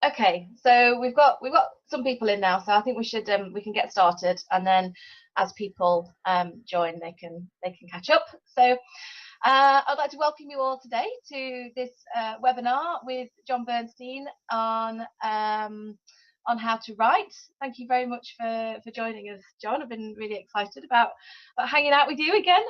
Okay, so we've got some people in now, so I think we can get started, and then as people join, they can catch up. So I'd like to welcome you all today to this webinar with Jon Bernstein on how to write. Thank you very much for joining us, Jon. I've been really excited about hanging out with you again.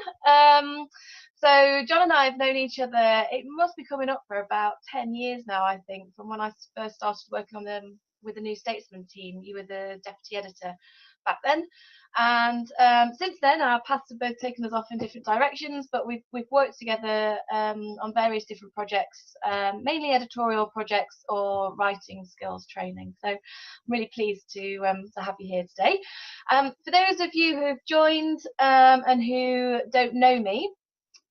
So Jon and I have known each other, it must be coming up for about 10 years now, I think, from when I first started working on them with the New Statesman team. You were the deputy editor back then. And since then, our paths have both taken us off in different directions, but we've worked together on various different projects, mainly editorial projects or writing skills training. So I'm really pleased to have you here today. For those of you who have joined and who don't know me,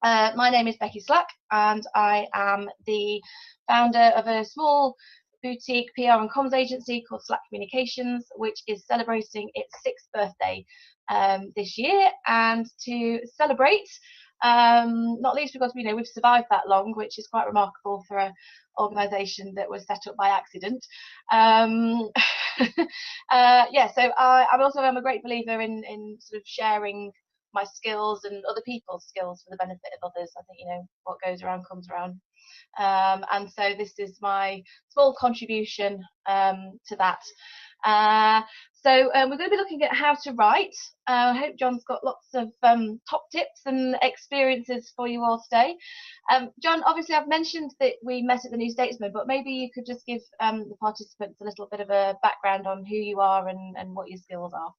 my name is Becky Slack, and I am the founder of a small boutique PR and comms agency called Slack Communications, which is celebrating its 6th birthday this year. And to celebrate, not least because we've survived that long, which is quite remarkable for an organisation that was set up by accident. Yeah, so I'm a great believer in sort of sharing my skills and other people's skills for the benefit of others. I think what goes around comes around, and so this is my small contribution to that. So we're going to be looking at how to write. I hope Jon's got lots of top tips and experiences for you all today. Jon, obviously I've mentioned that we met at the New Statesman, but maybe you could just give the participants a little bit of a background on who you are and what your skills are.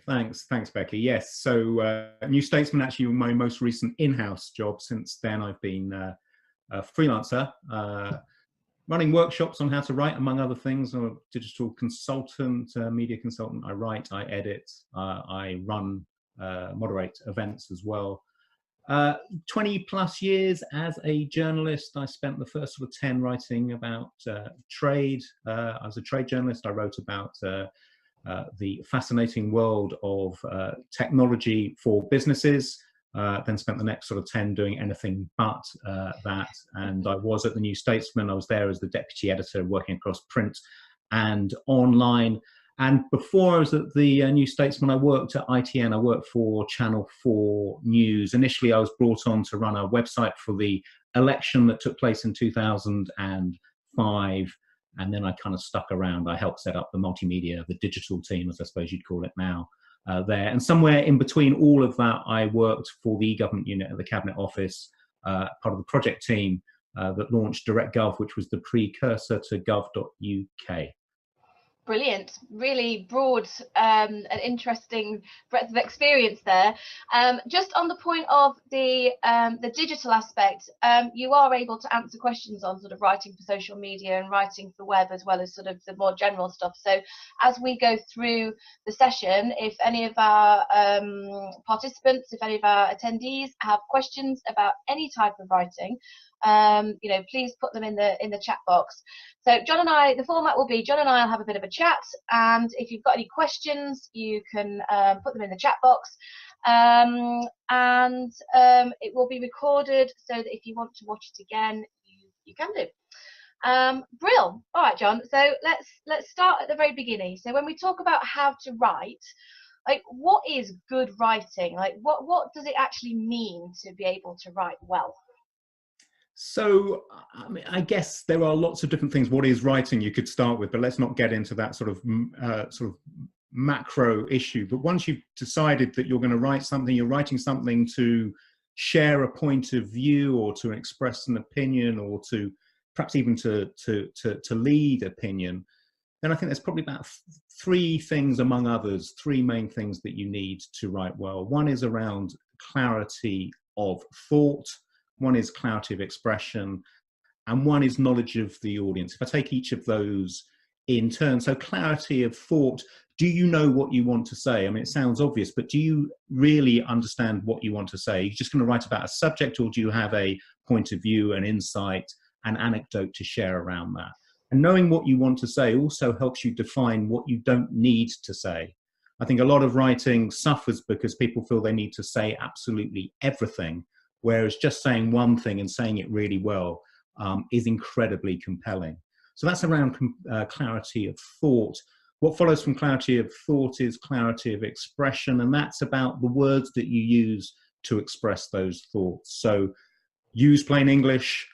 Thanks, Becky. Yes, so New Statesman actually my most recent in-house job. Since then, I've been a freelancer, running workshops on how to write, among other things. I'm a digital consultant, media consultant. I write, I edit, I run, moderate events as well. 20 plus years as a journalist. I spent the first sort of 10 writing about trade. I was a trade journalist. I wrote about the fascinating world of technology for businesses, then spent the next sort of 10 doing anything but that. And I was at the New Statesman. I was there as the deputy editor, working across print and online. And before I was at the New Statesman, I worked at ITN. I worked for Channel 4 News. Initially, I was brought on to run a website for the election that took place in 2005. And then I kind of stuck around. I helped set up the multimedia, the digital team, as I suppose you'd call it now, there. And somewhere in between all of that, I worked for the government unit at the Cabinet Office, part of the project team that launched Directgov, which was the precursor to gov.uk. Brilliant, really broad and interesting breadth of experience there. Just on the point of the digital aspect, you are able to answer questions on sort of writing for social media and writing for web, as well as sort of the more general stuff. So as we go through the session, if any of our participants, if any of our attendees have questions about any type of writing, please put them in the chat box. So Jon and I, the format will be Jon and I will have a bit of a chat, and if you've got any questions, you can put them in the chat box, and it will be recorded so that if you want to watch it again, you can do. Brill. All right, Jon. So let's start at the very beginning. So when we talk about how to write, like, what is good writing? Like, what does it actually mean to be able to write well? So, I mean, I guess there are lots of different things. What is writing? You could start with, but let's not get into that sort of macro issue. But once you've decided that you're going to write something, you're writing something to share a point of view, or to express an opinion, or to perhaps even to lead opinion, then I think there's probably about three things, among others, three main things that you need to write well. One is around clarity of thought. One is clarity of expression, and one is knowledge of the audience. If I take each of those in turn, so clarity of thought, do you know what you want to say? I mean, it sounds obvious, but do you really understand what you want to say? Are you just going to write about a subject, or do you have a point of view, an insight, an anecdote to share around that? And knowing what you want to say also helps you define what you don't need to say. I think a lot of writing suffers because people feel they need to say absolutely everything, whereas just saying one thing and saying it really well is incredibly compelling. So that's around clarity of thought. What follows from clarity of thought is clarity of expression, and that's about the words that you use to express those thoughts. So use plain English,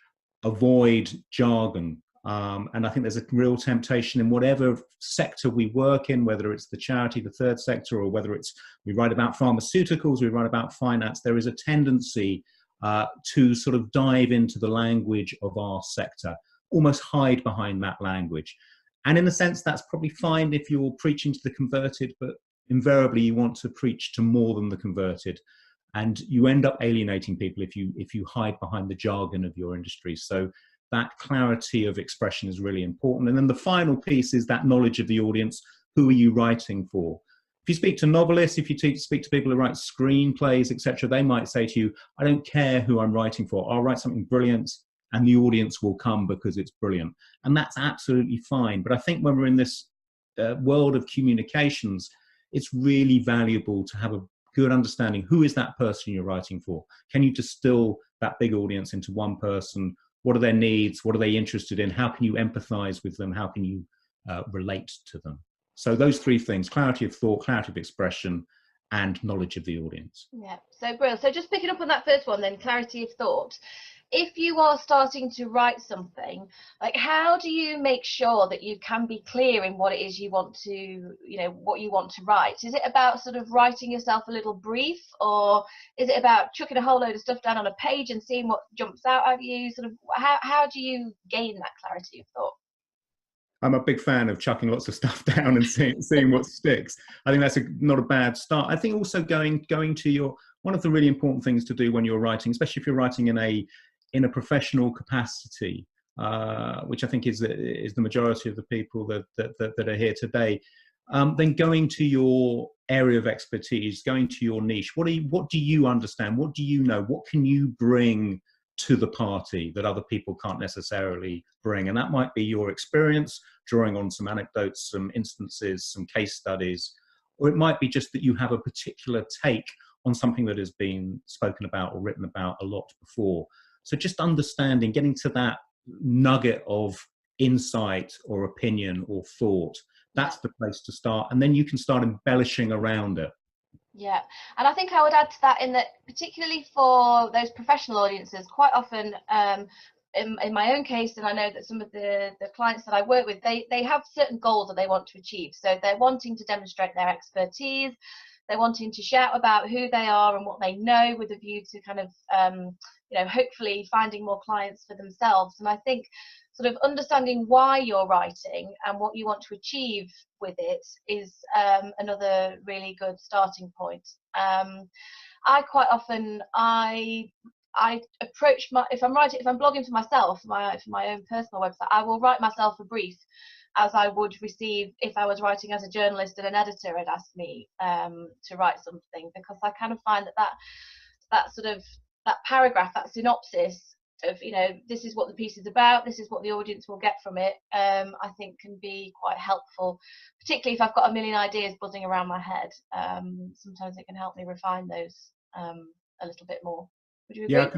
avoid jargon. And I think there's a real temptation in whatever sector we work in, whether it's the charity, the third sector, or whether it's we write about pharmaceuticals, we write about finance, there is a tendency to sort of dive into the language of our sector, almost hide behind that language. And in a sense, that's probably fine if you're preaching to the converted, but invariably you want to preach to more than the converted. And you end up alienating people if you hide behind the jargon of your industry. So that clarity of expression is really important. And then the final piece is that knowledge of the audience. Who are you writing for? If you speak to novelists, if you speak to people who write screenplays, etc., they might say to you, I don't care who I'm writing for. I'll write something brilliant and the audience will come because it's brilliant. And that's absolutely fine. But I think when we're in this world of communications, it's really valuable to have a good understanding. Who is that person you're writing for? Can you distill that big audience into one person? What are their needs? What are they interested in? How can you empathize with them? How can you relate to them? So those three things: clarity of thought, clarity of expression, and knowledge of the audience. Yeah, so brilliant. So just picking up on that first one then, clarity of thought. If you are starting to write something, like how do you make sure that you can be clear in what it is you want to, you know, what you want to write? Is it about sort of writing yourself a little brief, or is it about chucking a whole load of stuff down on a page and seeing what jumps out at you? Sort of how do you gain that clarity of thought? I'm a big fan of chucking lots of stuff down and seeing what sticks. I think that's not a bad start. I think also going to your, one of the really important things to do when you're writing, especially if you're writing in a professional capacity, which I think is the majority of the people that are here today, then going to your area of expertise, going to your niche. What do you understand? What do you know? What can you bring to the party that other people can't necessarily bring? And that might be your experience, drawing on some anecdotes, some instances, some case studies, or it might be just that you have a particular take on something that has been spoken about or written about a lot before. So just understanding, getting to that nugget of insight or opinion or thought, that's the place to start. And then you can start embellishing around it. Yeah, and I think I would add to that in that, particularly for those professional audiences, quite often in my own case, and I know that some of the clients that I work with, they have certain goals that they want to achieve. So they're wanting to demonstrate their expertise, they're wanting to shout about who they are and what they know, with a view to kind of you know, hopefully finding more clients for themselves. And I think sort of understanding why you're writing and what you want to achieve with it is another really good starting point. I quite often I approach if I'm blogging for myself, for my own personal website, I will write myself a brief as I would receive if I was writing as a journalist and an editor had asked me to write something, because I kind of find that sort of that paragraph, that synopsis of, you know, this is what the piece is about, this is what the audience will get from it, I think can be quite helpful, particularly if I've got a million ideas buzzing around my head. Sometimes it can help me refine those a little bit more. Would you agree? Yeah,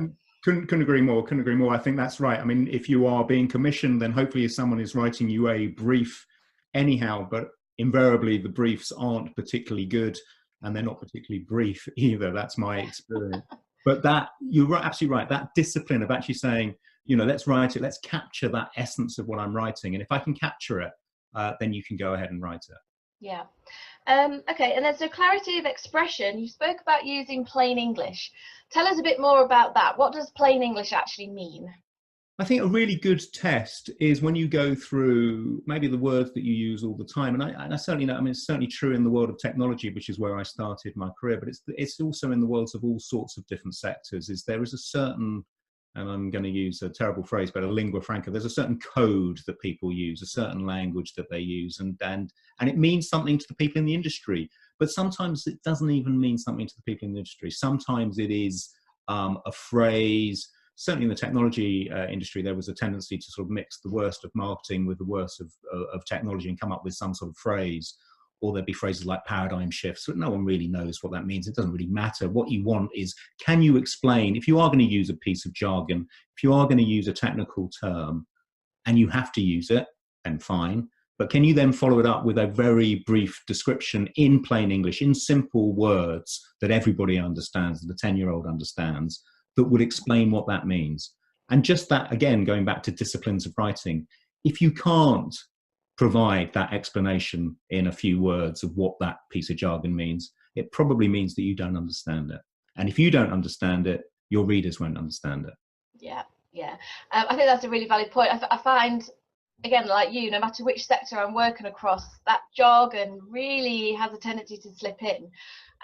couldn't agree more. Couldn't agree more. I think that's right. I mean, if you are being commissioned, then hopefully someone is writing you a brief anyhow, but invariably the briefs aren't particularly good and they're not particularly brief either. That's my experience. But that, you're absolutely right, that discipline of actually saying, you know, let's write it, let's capture that essence of what I'm writing. And if I can capture it, then you can go ahead and write it. Yeah. Okay, and then so clarity of expression, you spoke about using plain English. Tell us a bit more about that. What does plain English actually mean? I think a really good test is when you go through maybe the words that you use all the time. And I certainly know, I mean, it's certainly true in the world of technology, which is where I started my career, but it's also in the worlds of all sorts of different sectors. There is a certain, and I'm going to use a terrible phrase, but a lingua franca, there's a certain code that people use, a certain language that they use, and it means something to the people in the industry. But sometimes it doesn't even mean something to the people in the industry. Sometimes it is a phrase. Certainly in the technology industry, there was a tendency to sort of mix the worst of marketing with the worst of technology and come up with some sort of phrase. Or there'd be phrases like paradigm shifts, but no one really knows what that means. It doesn't really matter. What you want is, can you explain, if you are going to use a piece of jargon, if you are going to use a technical term, and you have to use it, then fine. But can you then follow it up with a very brief description in plain English, in simple words that everybody understands, that the 10-year-old understands, that would explain what that means? And just that, again, going back to disciplines of writing, if you can't provide that explanation in a few words of what that piece of jargon means, it probably means that you don't understand it. And if you don't understand it, your readers won't understand it. Yeah, yeah. I think that's a really valid point. I find, again, like you, no matter which sector I'm working across, that jargon really has a tendency to slip in.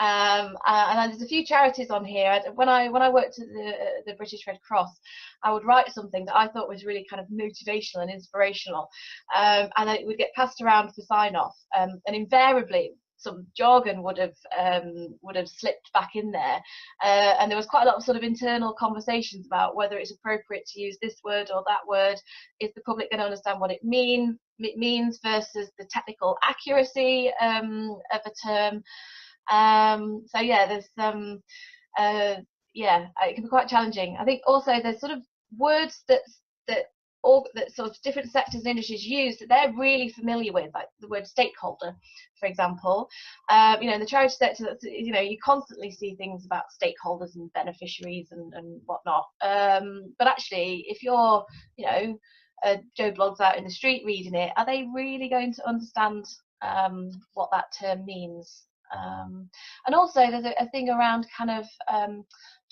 And there's a few charities on here. When I worked at the British Red Cross, I would write something that I thought was really kind of motivational and inspirational, and then it would get passed around for sign off, and invariably some jargon would have slipped back in there, and there was quite a lot of sort of internal conversations about whether it's appropriate to use this word or that word. Is the public going to understand what it means versus the technical accuracy of a term? So yeah, there's yeah, it can be quite challenging. I think also there's sort of words that sort of different sectors and industries use that they're really familiar with, like the word stakeholder, for example. You know, in the charity sector, that's, you know, you constantly see things about stakeholders and beneficiaries and whatnot. But actually, if you're, you know, Joe Bloggs out in the street reading it, are they really going to understand what that term means? And also there's a thing around kind of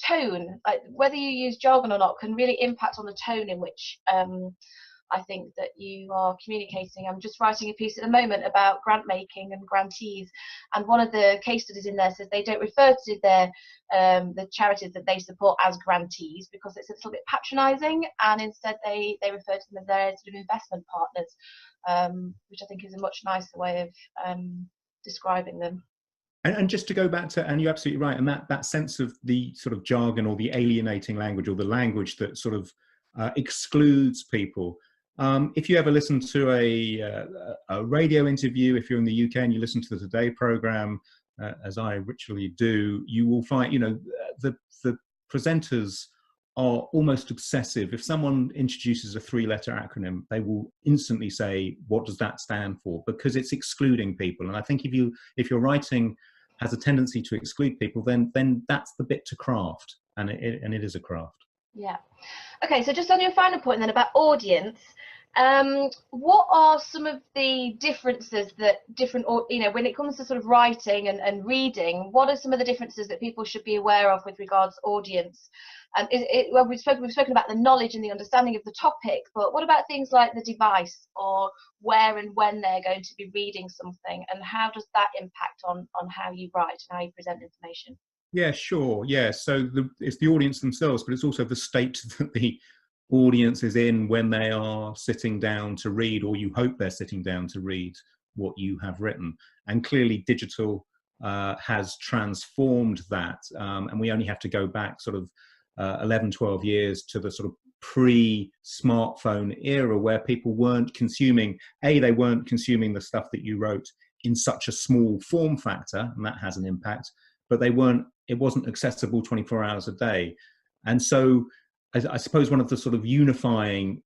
tone, like whether you use jargon or not can really impact on the tone in which I think that you are communicating. I'm just writing a piece at the moment about grant making and grantees, and one of the case studies in there says they don't refer to their the charities that they support as grantees because it's a little bit patronising, and instead they refer to them as their sort of investment partners, which I think is a much nicer way of describing them. And just to go back to, and you're absolutely right, and that sense of the sort of jargon or the alienating language or the language that sort of excludes people. If you ever listen to a radio interview, if you're in the UK and you listen to the Today programme, as I ritually do, you will find, you know, the presenters are almost obsessive. If someone introduces a 3-letter acronym, they will instantly say, what does that stand for? Because it's excluding people. And I think if your writing has a tendency to exclude people, then that's the bit to craft, and it is a craft. Yeah. Okay, so just on your final point then about audience, what are some of the differences that you know, when it comes to sort of writing and reading, what are some of the differences that people should be aware of with regards to audience? And well, we've spoken about the knowledge and the understanding of the topic, but what about things like the device or where and when they're going to be reading something, and how does that impact on how you write and how you present information? Yeah, sure. Yeah, so it's the audience themselves, but it's also the state that the audience is in when they are sitting down to read, or you hope they're sitting down to read what you have written. And clearly digital has transformed that, and we only have to go back sort of 11, 12 years to the sort of pre-smartphone era where people weren't consuming, they weren't consuming the stuff that you wrote in such a small form factor, and that has an impact, but it wasn't accessible 24 hours a day. And so I suppose one of the sort of unifying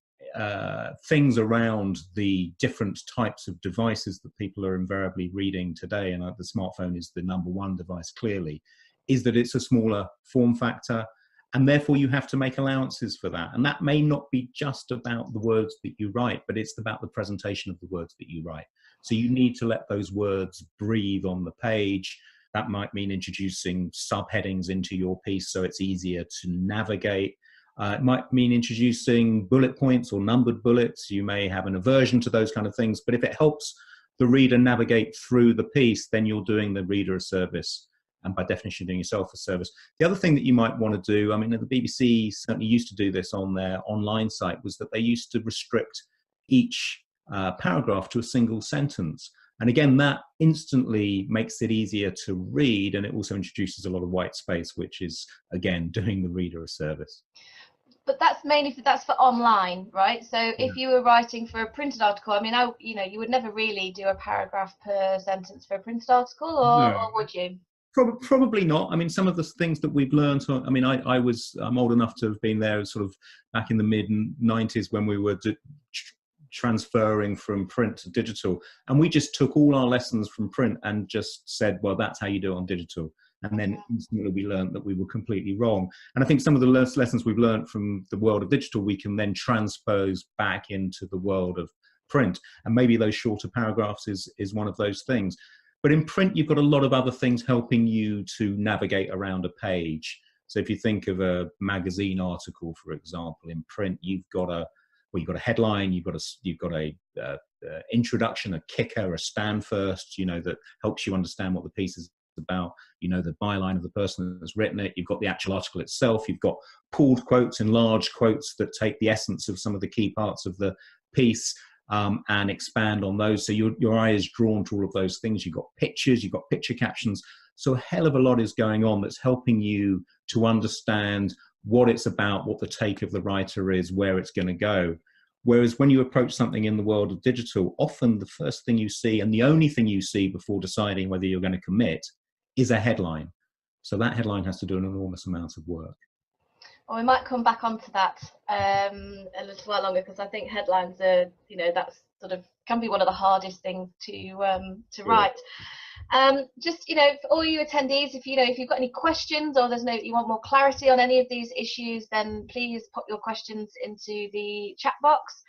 things around the different types of devices that people are invariably reading today, and the smartphone is the #1 device clearly, is that it's a smaller form factor, and therefore you have to make allowances for that. And that may not be just about the words that you write, but it's about the presentation of the words that you write. So you need to let those words breathe on the page. That might mean introducing subheadings into your piece so it's easier to navigate. It might mean introducing bullet points or numbered bullets. You may have an aversion to those kind of things, but if it helps the reader navigate through the piece, then you're doing the reader a service, and by definition doing yourself a service. The other thing that you might want to do, I mean, the BBC certainly used to do this on their online site, was that they used to restrict each paragraph to a single sentence. And again, that instantly makes it easier to read, and it also introduces a lot of white space, which is, again, doing the reader a service. But that's mainly that's for online, right? So if you were writing for a printed article, I mean, you know, you would never really do a paragraph per sentence for a printed article, or would you? Probably not. I mean, some of the things that we've learned, I mean, I'm old enough to have been there sort of back in the mid-90s when we were transferring from print to digital, and we just took all our lessons from print and just said, well, that's how you do it on digital. And then instantly we learned that we were completely wrong. And I think some of the lessons we've learned from the world of digital, we can then transpose back into the world of print. And maybe those shorter paragraphs is one of those things. But in print, you've got a lot of other things helping you to navigate around a page. So if you think of a magazine article, for example, in print, you've got a headline, you've got a introduction, a kicker, a stand first, that helps you understand what the piece is about, the byline of the person that's written it. You've got the actual article itself. You've got pulled quotes, enlarged quotes that take the essence of some of the key parts of the piece and expand on those. So your eye is drawn to all of those things. You've got pictures, you've got picture captions. So a hell of a lot is going on that's helping you to understand what it's about, what the take of the writer is, where it's going to go. Whereas when you approach something in the world of digital, often the first thing you see and the only thing you see before deciding whether you're going to commit is a headline. So that headline has to do an enormous amount of work. Well, we might come back onto that a little while longer, because I think headlines are, that's sort of can be one of the hardest things to write. Just for all you attendees, if you've got any questions or you want more clarity on any of these issues, then please pop your questions into the chat box.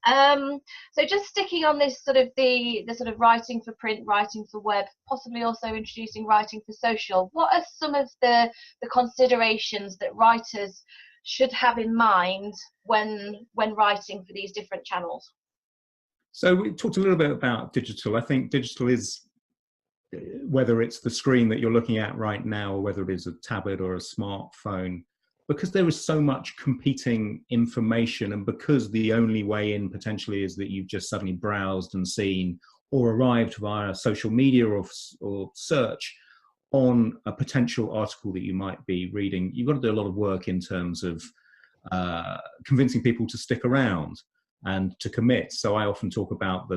So just sticking on this sort of the sort of writing for print, writing for web, possibly also introducing writing for social. What are some of the considerations that writers should have in mind when writing for these different channels? So we talked a little bit about digital. I think digital is, whether it's the screen that you're looking at right now or whether it is a tablet or a smartphone, because there is so much competing information, and because the only way in potentially is that you've just suddenly browsed and seen or arrived via social media or search on a potential article that you might be reading, you've got to do a lot of work in terms of convincing people to stick around and to commit. So I often talk about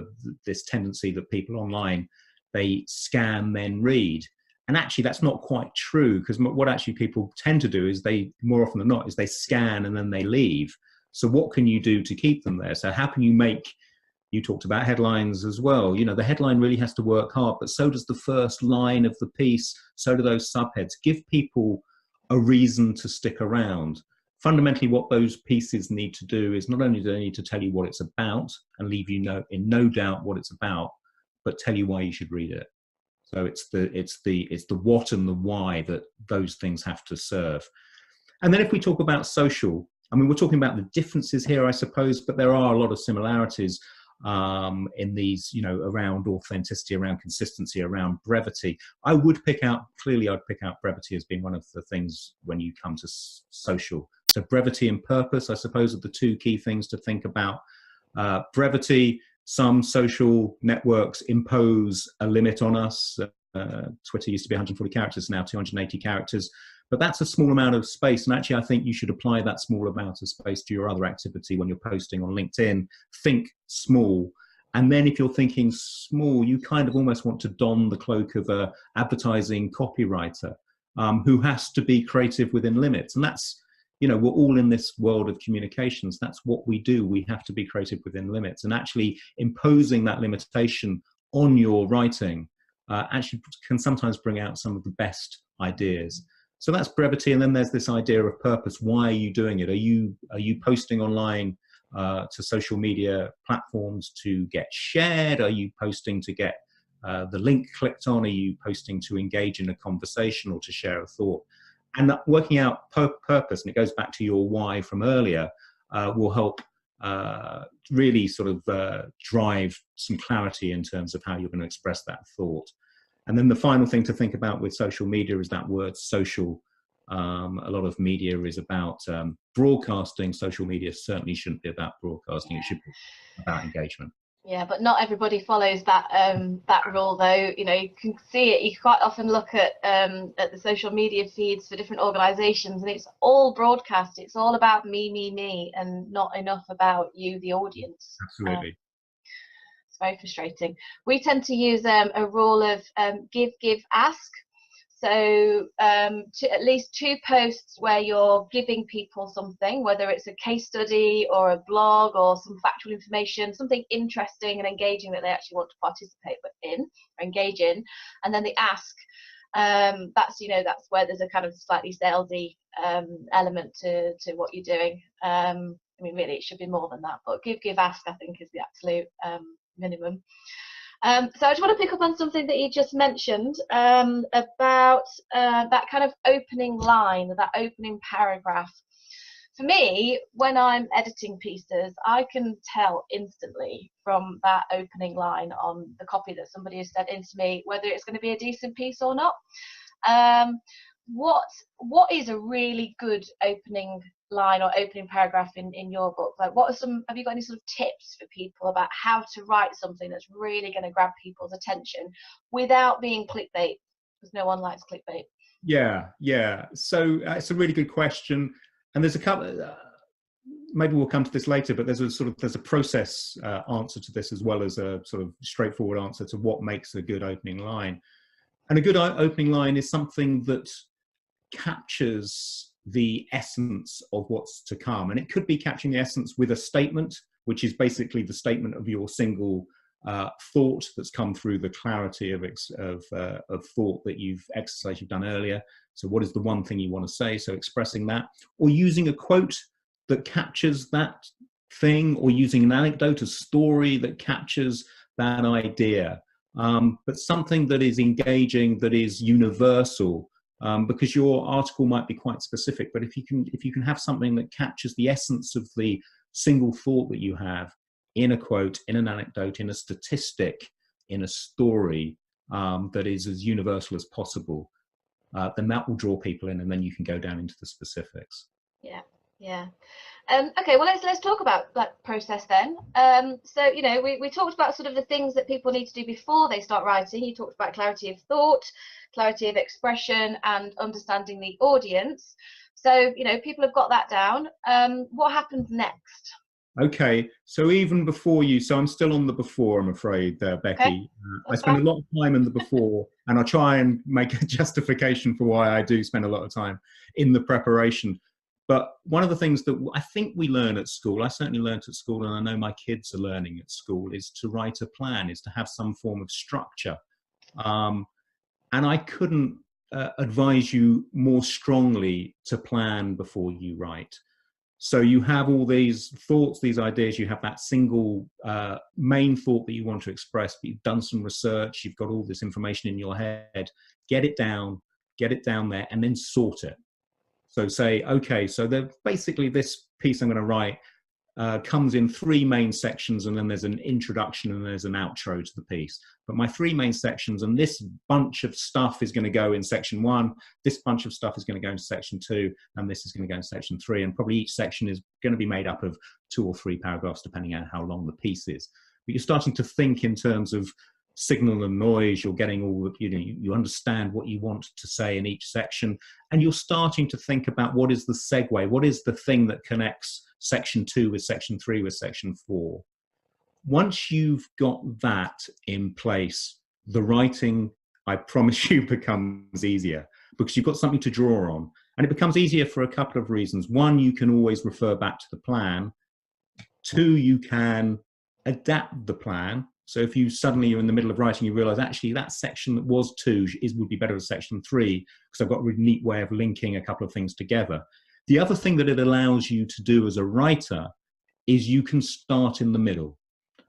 this tendency that people online, they scan then read. And actually that's not quite true, because what actually people tend to do is more often than not, is they scan and then they leave. So what can you do to keep them there? So how can you talked about headlines as well. The headline really has to work hard, but so does the first line of the piece. So do those subheads. Give people a reason to stick around. Fundamentally, what those pieces need to do is not only do they need to tell you what it's about and leave you in no doubt what it's about, but tell you why you should read it. So it's the what and the why that those things have to serve. And then if we talk about social, I mean, we're talking about the differences here, I suppose, but there are a lot of similarities in these, around authenticity, around consistency, around brevity. I'd pick out brevity as being one of the things when you come to social. So brevity and purpose, I suppose, are the two key things to think about. Brevity, some social networks impose a limit on us. Twitter used to be 140 characters, now 280 characters. But that's a small amount of space. And actually, I think you should apply that small amount of space to your other activity when you're posting on LinkedIn. Think small. And then if you're thinking small, you kind of almost want to don the cloak of an advertising copywriter who has to be creative within limits. And that's, we're all in this world of communications. That's what we do. We have to be creative within limits. And actually imposing that limitation on your writing actually can sometimes bring out some of the best ideas. So that's brevity. And then there's this idea of purpose. Why are you doing it? Are you posting online to social media platforms to get shared? Are you posting to get the link clicked on? Are you posting to engage in a conversation or to share a thought? And working out purpose, and it goes back to your why from earlier, will help really sort of drive some clarity in terms of how you're going to express that thought. And then the final thing to think about with social media is that word social. A lot of media is about broadcasting. Social media certainly shouldn't be about broadcasting. It should be about engagement. Yeah, but not everybody follows that rule, though. You can see it. You quite often look at the social media feeds for different organisations, and it's all broadcast. It's all about me, and not enough about you, the audience. Absolutely. It's very frustrating. We tend to use a rule of give, ask. So at least 2 posts where you're giving people something, whether it's a case study or a blog or some factual information, something interesting and engaging that they actually want to participate in or engage in. And then the ask, that's where there's a kind of slightly salesy element to what you're doing. I mean, really, it should be more than that, but give, ask, I think, is the absolute minimum. So I just want to pick up on something that you just mentioned about that kind of opening line, that opening paragraph. For me, when I'm editing pieces, I can tell instantly from that opening line on the copy that somebody has sent in to me whether it's going to be a decent piece or not. What is a really good opening line or opening paragraph in your book? Like, have you got any sort of tips for people about how to write something that's really going to grab people's attention without being clickbait? Because no one likes clickbait. Yeah. So it's a really good question, and there's a couple. Maybe we'll come to this later, but there's a process answer to this, as well as a sort of straightforward answer to what makes a good opening line. And a good opening line is something that captures the essence of what's to come. And it could be capturing the essence with a statement, which is basically the statement of your single thought that's come through the clarity of thought that you've done earlier. So what is the one thing you want to say? So expressing that, or using a quote that captures that thing, or using an anecdote, a story that captures that idea. But something that is engaging, that is universal, because your article might be quite specific. But if you can have something that captures the essence of the single thought that you have in a quote, in an anecdote, in a statistic, in a story, that is as universal as possible, then that will draw people in, and then you can go down into the specifics. Yeah. Okay, well, let's talk about that process then. So, we talked about sort of the things that people need to do before they start writing. You talked about clarity of thought, clarity of expression, and understanding the audience. So, people have got that down. What happens next? Okay, so even before so I'm still on the before, I'm afraid, Becky. Okay. I spend a lot of time in the before, and I try and make a justification for why I do spend a lot of time in the preparation. But one of the things that I think we learn at school, I certainly learned at school, and I know my kids are learning at school, is to write a plan, is to have some form of structure. And I couldn't advise you more strongly to plan before you write. So you have all these thoughts, these ideas, you have that single main thought that you want to express, but you've done some research, you've got all this information in your head, get it down there, and then sort it. So say, okay, so basically this piece I'm going to write comes in 3 main sections, and then there's an introduction and there's an outro to the piece. But my 3 main sections, and this bunch of stuff is going to go in section 1, this bunch of stuff is going to go in section 2, and this is going to go in section 3. And probably each section is going to be made up of 2 or 3 paragraphs, depending on how long the piece is. But you're starting to think in terms of signal and noise. You're getting all, you understand what you want to say in each section, and you're starting to think about what is the segue, what is the thing that connects section 2 with section 3 with section 4. Once you've got that in place, the writing, I promise you, becomes easier, because you've got something to draw on. And it becomes easier for a couple of reasons. 1, you can always refer back to the plan. 2, you can adapt the plan. So if you're in the middle of writing, you realize actually that section that was 2 would be better as section 3, because I've got a really neat way of linking a couple of things together. The other thing that it allows you to do as a writer is you can start in the middle.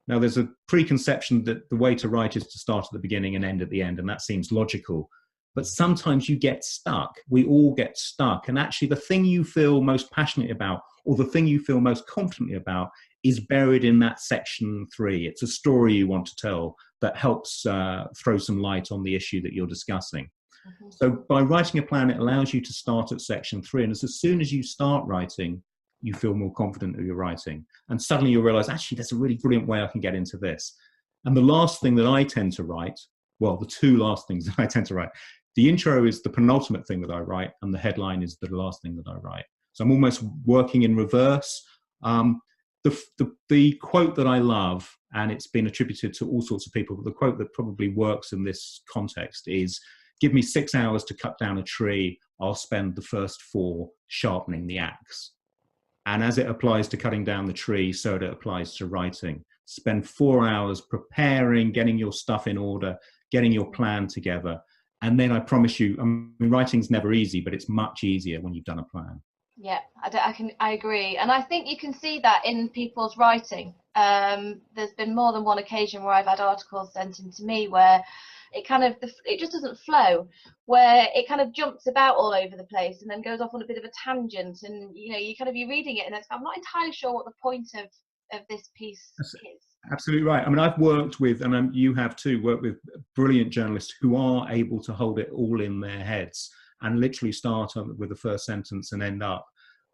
Now, there's a preconception that the way to write is to start at the beginning and end at the end, and that seems logical. But sometimes you get stuck. We all get stuck. And actually, the thing you feel most passionate about, or the thing you feel most confidently about, is buried in that section 3. It's a story you want to tell that helps throw some light on the issue that you're discussing. Mm-hmm. So by writing a plan, it allows you to start at section 3. And as soon as you start writing, you feel more confident of your writing. And suddenly you'll realize, actually, there's a really brilliant way I can get into this. And the last thing that I tend to write, well, the 2 last things that I tend to write, the intro is the penultimate thing that I write, and the headline is the last thing that I write. So I'm almost working in reverse. The quote that I love, and it's been attributed to all sorts of people, but the quote that probably works in this context is, give me 6 hours to cut down a tree, I'll spend the first 4 sharpening the axe. And as it applies to cutting down the tree, so it applies to writing. Spend 4 hours preparing, getting your stuff in order, getting your plan together. And then I promise you, I mean, writing's never easy, but it's much easier when you've done a plan. Yeah, I agree, and I think you can see that in people's writing. There's been more than one occasion where I've had articles sent in to me where it just doesn't flow, where it kind of jumps about all over the place and then goes off on a bit of a tangent, and you're reading it and I'm not entirely sure what the point of this piece is. Absolutely right. I mean, I've worked with, and you have too, worked with brilliant journalists who are able to hold it all in their heads and literally start with the first sentence and end up.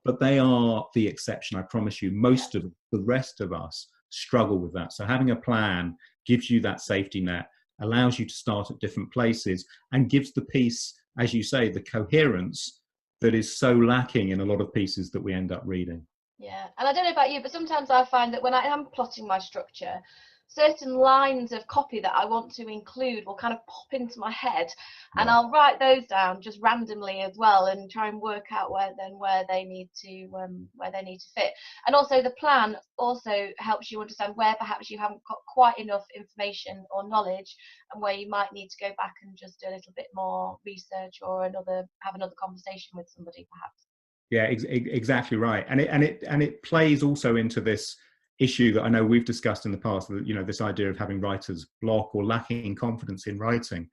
But they are the exception, I promise you. Most of the rest of us struggle with that. So having a plan gives you that safety net, allows you to start at different places, and gives the piece, as you say, the coherence that is so lacking in a lot of pieces that we end up reading. Yeah, and I don't know about you, but sometimes I find that when I am plotting my structure, certain lines of copy that I want to include will kind of pop into my head, and I'll write those down just randomly as well, and try and work out where they need to fit. And also the plan also helps you understand where perhaps you haven't got quite enough information or knowledge, and where you might need to go back and just do a little bit more research or have another conversation with somebody perhaps. Yeah, exactly right. And it plays also into this issue that I know we've discussed in the past, this idea of having writer's block or lacking confidence in writing.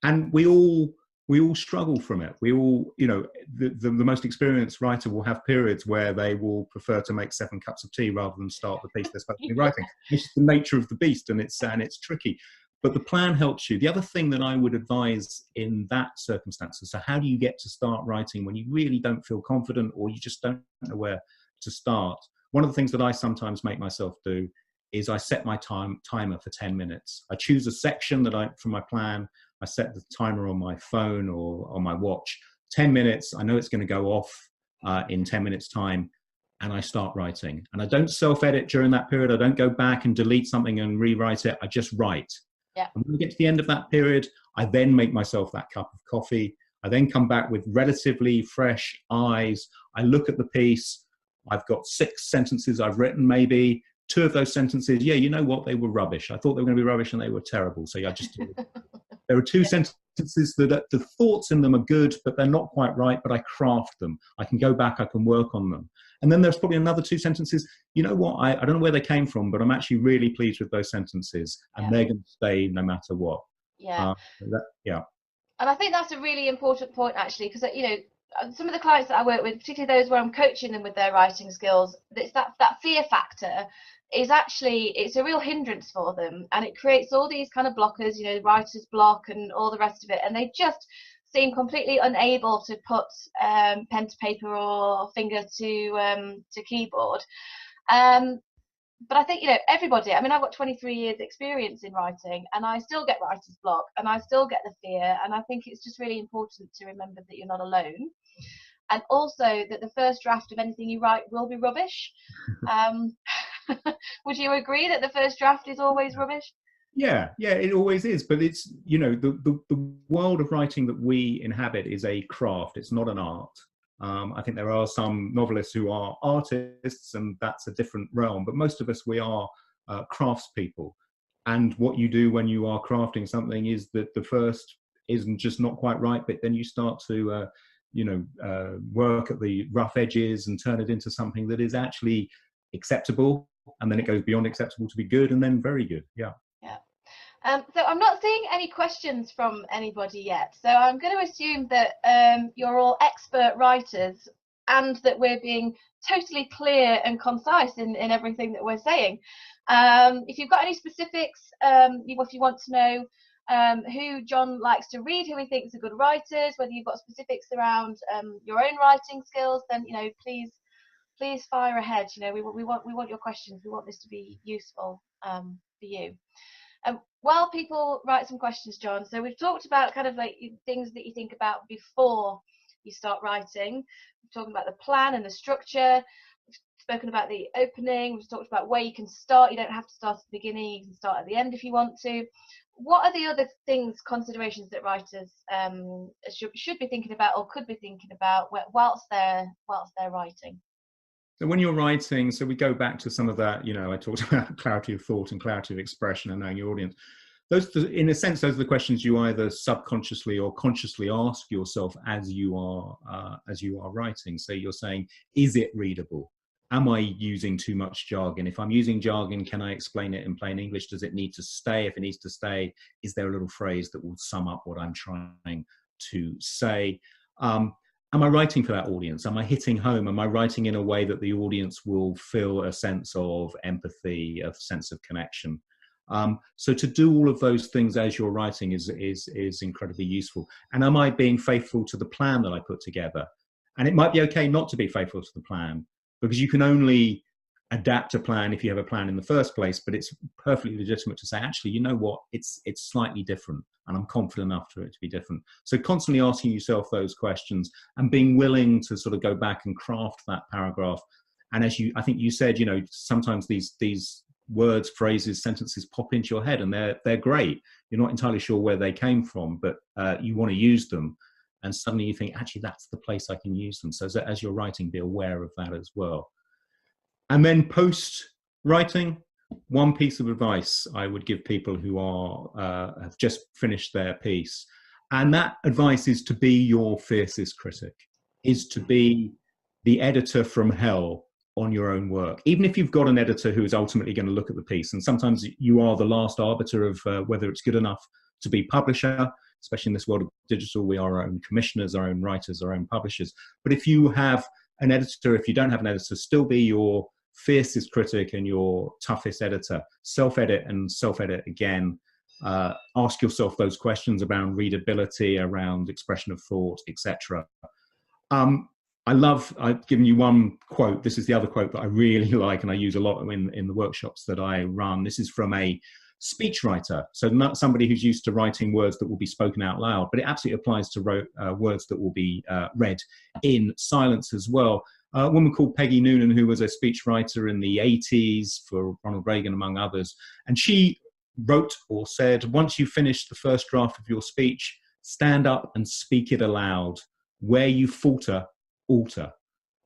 And we all struggle from it. We all, the most experienced writer will have periods where they will prefer to make 7 cups of tea rather than start the piece they're supposed to be writing. It's just the nature of the beast, and it's tricky. But the plan helps you. The other thing that I would advise in that circumstance is, so how do you get to start writing when you really don't feel confident, or you just don't know where to start? One of the things that I sometimes make myself do is I set my timer for 10 minutes. I choose a section from my plan. I set the timer on my phone or on my watch. 10 minutes, I know it's going to go off in 10 minutes time, and I start writing. And I don't self-edit during that period. I don't go back and delete something and rewrite it. I just write. Yeah. And when we get to the end of that period, I then make myself that cup of coffee. I then come back with relatively fresh eyes. I look at the piece. I've got 6 sentences I've written, maybe 2 of those sentences. Yeah, you know what? They were rubbish. I thought they were going to be rubbish and they were terrible. So I just there are 2 sentences that the thoughts in them are good, but they're not quite right, but I craft them. I can go back, I can work on them. And then there's probably another 2 sentences. You know what? I don't know where they came from, but I'm actually really pleased with those sentences, and they're going to stay no matter what. Yeah. Yeah. And I think that's a really important point, actually, because some of the clients that I work with, particularly those where I'm coaching them with their writing skills, it's that fear factor is actually, it's a real hindrance for them, and it creates all these kind of blockers, writer's block and all the rest of it, and they just seem completely unable to put pen to paper or finger to keyboard. But I think, everybody, I mean, I've got 23 years experience in writing, and I still get writer's block, and I still get the fear, and I think it's just really important to remember that you're not alone, and also that the first draft of anything you write will be rubbish. Would you agree that the first draft is always rubbish? Yeah, it always is. But it's, the world of writing that we inhabit is a craft. It's not an art. I think there are some novelists who are artists, and that's a different realm. But most of us, we are craftspeople. And what you do when you are crafting something is that the first isn't just not quite right, but then you start to, work at the rough edges and turn it into something that is actually acceptable. And then it goes beyond acceptable to be good, and then very good. Yeah. So I'm not seeing any questions from anybody yet. So I'm going to assume that you're all expert writers, and that we're being totally clear and concise in everything that we're saying. If you've got any specifics, if you want to know who Jon likes to read, who he thinks are good writers, whether you've got specifics around your own writing skills, then please fire ahead. We want your questions. We want this to be useful for you. While people write some questions, Jon, so we've talked about kind of like things that you think about before you start writing. We're talking about the plan and the structure. We've spoken about the opening, we've talked about where you can start. You don't have to start at the beginning, you can start at the end if you want to. What are the other things, considerations that writers should be thinking about or could be thinking about whilst they're writing? So when you're writing, so we go back to some of that, you know, I talked about clarity of thought and clarity of expression and knowing your audience. Those, in a sense, those are the questions you either subconsciously or consciously ask yourself as you are writing. So you're saying, is it readable? Am I using too much jargon? If I'm using jargon, can I explain it in plain English? Does it need to stay? If it needs to stay, is there a little phrase that will sum up what I'm trying to say? Am I writing for that audience? Am I hitting home? Am I writing in a way that the audience will feel a sense of empathy, a sense of connection? So to do all of those things as you're writing is incredibly useful. And am I being faithful to the plan that I put together? And it might be okay not to be faithful to the plan, because you can only adapt a plan if you have a plan in the first place, but it's perfectly legitimate to say, actually, you know what, it's slightly different, and I'm confident enough for it to be different. So constantly asking yourself those questions and being willing to sort of go back and craft that paragraph. And as I think you said, you know, sometimes these words, phrases, sentences pop into your head and they're great. You're not entirely sure where they came from, but you want to use them. And suddenly you think, actually, that's the place I can use them. So as you're writing, be aware of that as well. And then post-writing, one piece of advice I would give people who have just finished their piece, and that advice is to be your fiercest critic, is to be the editor from hell on your own work. Even if you've got an editor who is ultimately going to look at the piece, and sometimes you are the last arbiter of whether it's good enough to be publisher, especially in this world of digital, we are our own commissioners, our own writers, our own publishers. But if you have an editor, if you don't have an editor, still be your fiercest critic and your toughest editor. Self-edit and self-edit again. Ask yourself those questions around readability, around expression of thought, etc. I've given you one quote. This is the other quote that I really like and I use a lot in the workshops that I run. This is from a speechwriter, so not somebody who's used to writing words that will be spoken out loud, but it absolutely applies to words that will be read in silence as well. A woman called Peggy Noonan, who was a speechwriter in the 80s for Ronald Reagan, among others, and she wrote or said, once you finish the first draft of your speech, stand up and speak it aloud. Where you falter, alter,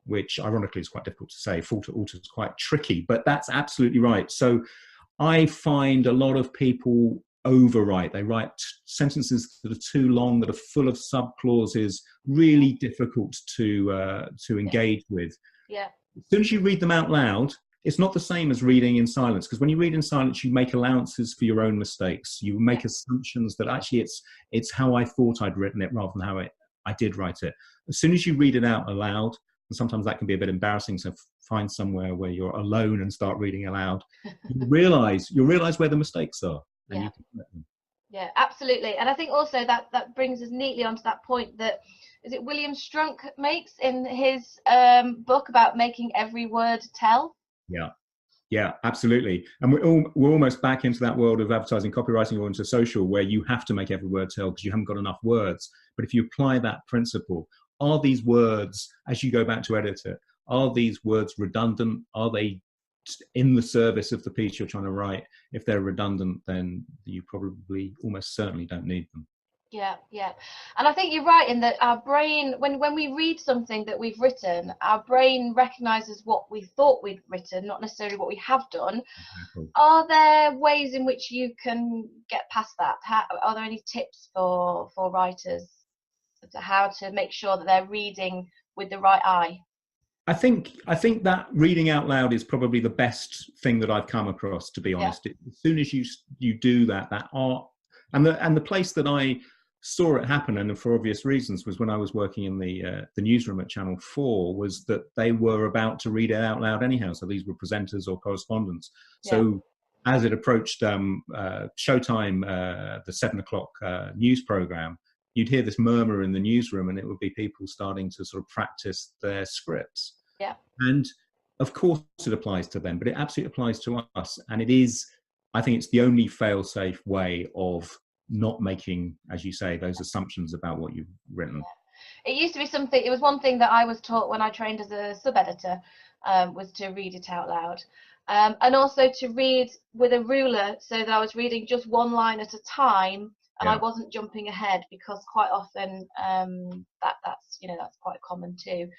which ironically is quite difficult to say. Falter, alter is quite tricky, but that's absolutely right. So I find a lot of people overwrite. They write sentences that are too long, that are full of subclauses, really difficult to engage with. Yeah. As soon as you read them out loud, it's not the same as reading in silence, because when you read in silence, you make allowances for your own mistakes. You make assumptions that actually it's how I thought I'd written it rather than how I did write it. As soon as you read it out aloud, and sometimes that can be a bit embarrassing, so find somewhere where you're alone and start reading aloud, you'll realize where the mistakes are. And you can correct them. Yeah, absolutely. And I think also that brings us neatly onto that point that, is it William Strunk makes in his book about making every word tell? Yeah, absolutely. And we're almost back into that world of advertising, copywriting, or into social, where you have to make every word tell because you haven't got enough words. But if you apply that principle, are these words, as you go back to edit it, are these words redundant? Are they in the service of the piece you're trying to write? If they're redundant, then you probably almost certainly don't need them. Yeah. And I think you're right in that our brain, when we read something that we've written, our brain recognizes what we thought we'd written, not necessarily what we have done. Exactly. Are there ways in which you can get past that? Are there any tips for writers to how to make sure that they're reading with the right eye? I think that reading out loud is probably the best thing that I've come across, to be honest. As soon as you do that art, and the place that I saw it happen, and for obvious reasons, was when I was working in the newsroom at Channel 4, was that they were about to read it out loud anyhow. So these were presenters or correspondents. So as it approached showtime, the 7 o'clock news program, you'd hear this murmur in the newsroom, and it would be people starting to sort of practice their scripts. Yeah. And of course it applies to them, but it absolutely applies to us. And I think it's the only fail-safe way of not making, as you say, those assumptions about what you've written. It used to be something, it was one thing that I was taught when I trained as a sub-editor, was to read it out loud. And also to read with a ruler, so that I was reading just one line at a time, and I wasn't jumping ahead, because quite often that's quite common too.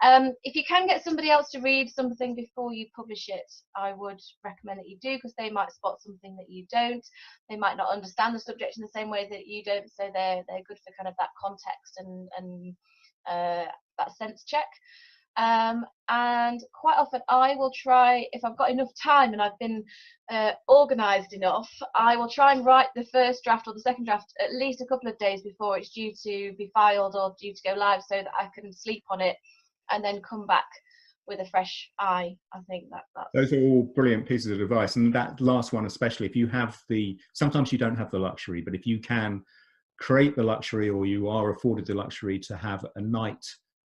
If you can get somebody else to read something before you publish it, I would recommend that you do, because they might spot something that you don't. They might not understand the subject in the same way that you don't, so they're good for kind of that context and that sense check. And quite often I will try, if I've got enough time and I've been organised enough, I will try and write the first draft or the second draft at least a couple of days before it's due to be filed or due to go live, so that I can sleep on it and then come back with a fresh eye. I think that's... Those are all brilliant pieces of advice, and that last one especially, if you have sometimes you don't have the luxury, but if you can create the luxury, or you are afforded the luxury to have a night